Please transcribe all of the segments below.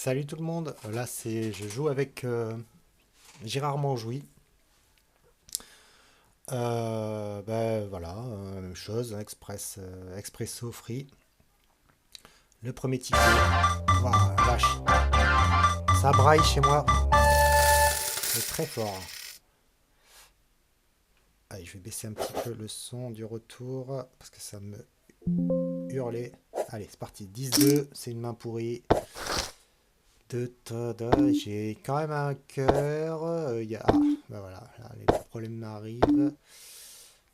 Salut tout le monde, là je joue avec j'ai rarement joui. Ben voilà, même chose, hein, expresso free. Le premier ticket. Waouh, la vache, ça braille chez moi, c'est très fort. Allez, je vais baisser un petit peu le son du retour parce que ça me hurlait. Allez, c'est parti. 10-2, c'est une main pourrie. J'ai quand même un cœur. Ah, ben voilà, là, les problèmes arrivent.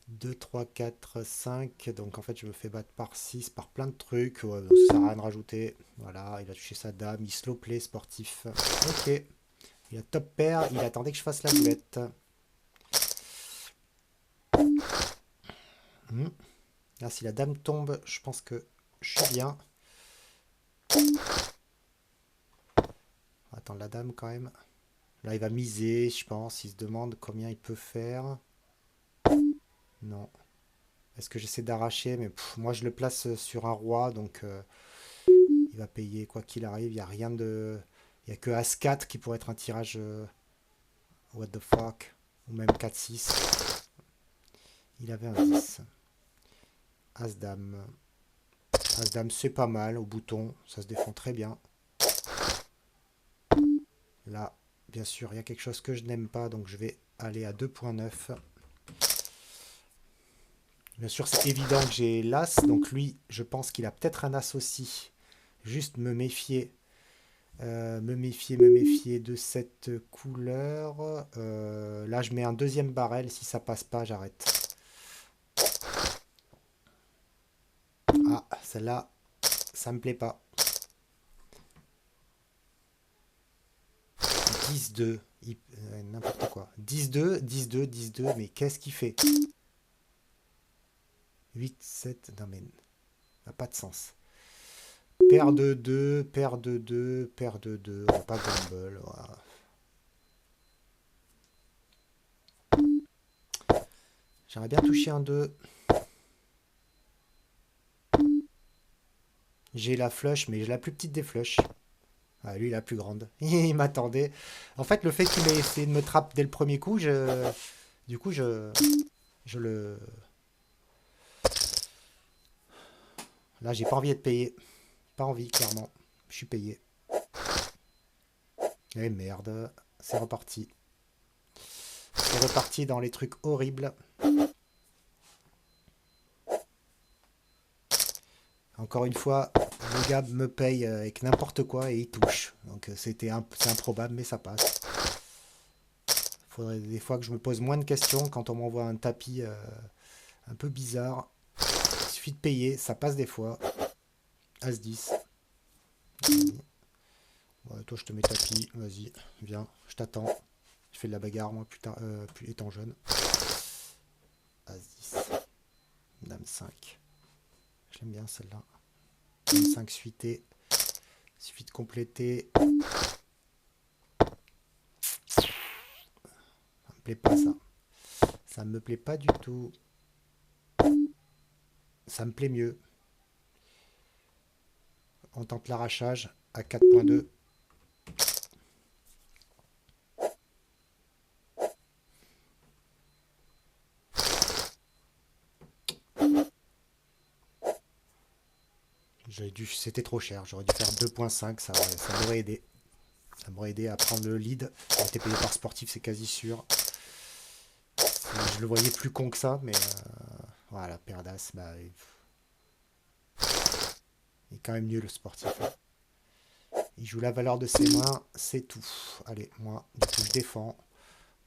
2 3 4 5. Donc en fait, je me fais battre par 6 par plein de trucs. Ouais, donc ça sert à rien de rajouter. Voilà, il a touché sa dame. Il slow play sportif. Ok. Il a top pair. Il attendait que je fasse la boulette. Hmm. Là, si la dame tombe, je pense que je suis bien. Attends, la dame quand même. Là, il va miser, je pense. Il se demande combien il peut faire. Non. Est-ce que j'essaie d'arracher? Mais moi, je le place sur un roi. Donc, il va payer quoi qu'il arrive. Il n'y a rien de. Il n'y a que As-4 qui pourrait être un tirage what the fuck. Ou même 4-6. Il avait un 10. As-Dame. As-Dame, c'est pas mal au bouton. Ça se défend très bien. Là, bien sûr, il y a quelque chose que je n'aime pas. Donc je vais aller à 2.9. Bien sûr, c'est évident que j'ai l'As. Donc lui, je pense qu'il a peut-être un As aussi. Juste me méfier. Me méfier de cette couleur. Là, je mets un deuxième barrel. Si ça passe pas, j'arrête. Ah, celle-là, ça me plaît pas. 10-2. N'importe quoi. 10-2, 10-2, 10-2. Mais qu'est-ce qu'il fait? 8-7. Non, mais ça n'a pas de sens. Paire de 2, paire de 2, paire de 2. On va pas gamble. Voilà. J'aurais bien touché un 2. J'ai la flush, mais j'ai la plus petite des flushs. Ah, lui, la plus grande. Il m'attendait. En fait, le fait qu'il ait essayé de me trapper dès le premier coup, du coup, je le. Là, j'ai pas envie d'être payé. Pas envie, clairement. Je suis payé. Eh merde, c'est reparti. C'est reparti dans les trucs horribles. Encore une fois, le gars me paye avec n'importe quoi et il touche. Donc c'est improbable, mais ça passe. Il faudrait des fois que je me pose moins de questions quand on m'envoie un tapis un peu bizarre. Il suffit de payer, ça passe des fois. As-10. Ouais, toi, je te mets tapis, vas-y, viens, je t'attends. Je fais de la bagarre, moi, putain, plus étant jeune. As-10. Dame 5. Je l'aime bien celle-là. Dame 5 suité. Il suffit de compléter. Ça me plaît pas ça. Ça me plaît pas du tout. Ça me plaît mieux. On tente l'arrachage à 4.2. C'était trop cher. J'aurais dû faire 2.5. Ça m'aurait aidé. Ça m'aurait aidé à prendre le lead. J'aurais été payé par sportif, c'est quasi sûr. Je le voyais plus con que ça, mais voilà, paire d'as, bah, il est quand même mieux le sportif. Il joue la valeur de ses mains, c'est tout. Allez, moi, du coup, je défends.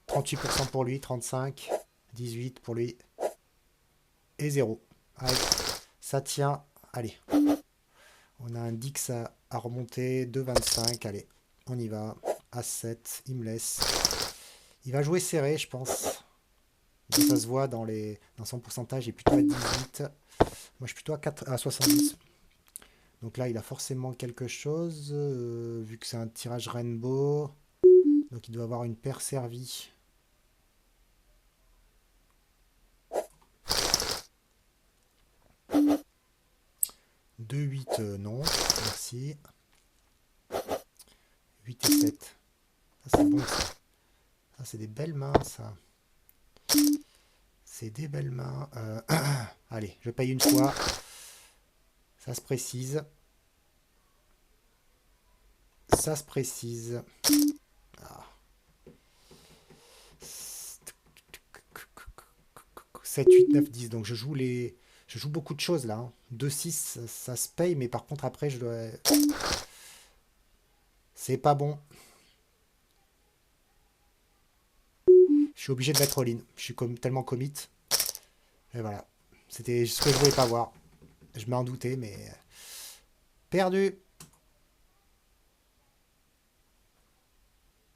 38% pour lui, 35, 18 pour lui, et 0. Allez, ça tient. Allez, on a un Dix à remonter, 2,25. Allez, on y va. A7, il me laisse. Il va jouer serré, je pense. Ça se voit dans son pourcentage, il est plutôt à 18. Moi, je suis plutôt à 70. Donc là, il a forcément quelque chose, vu que c'est un tirage rainbow. Donc il doit avoir une paire servie. 2-8, non, merci. 8 et 7. Ça, c'est bon, ça. Ça, c'est des belles mains, ça. C'est des belles mains. Allez, je paye une fois. Ça se précise. Ça se précise. Ah. 7, 8, 9, 10. Donc je joue les... Je joue beaucoup de choses là. Hein. 2, 6, ça se paye, mais par contre après je dois... C'est pas bon. Je suis obligé de mettre all-in. Je suis tellement commit. Et voilà. C'était ce que je voulais pas voir. Je m'en doutais, mais... Perdu.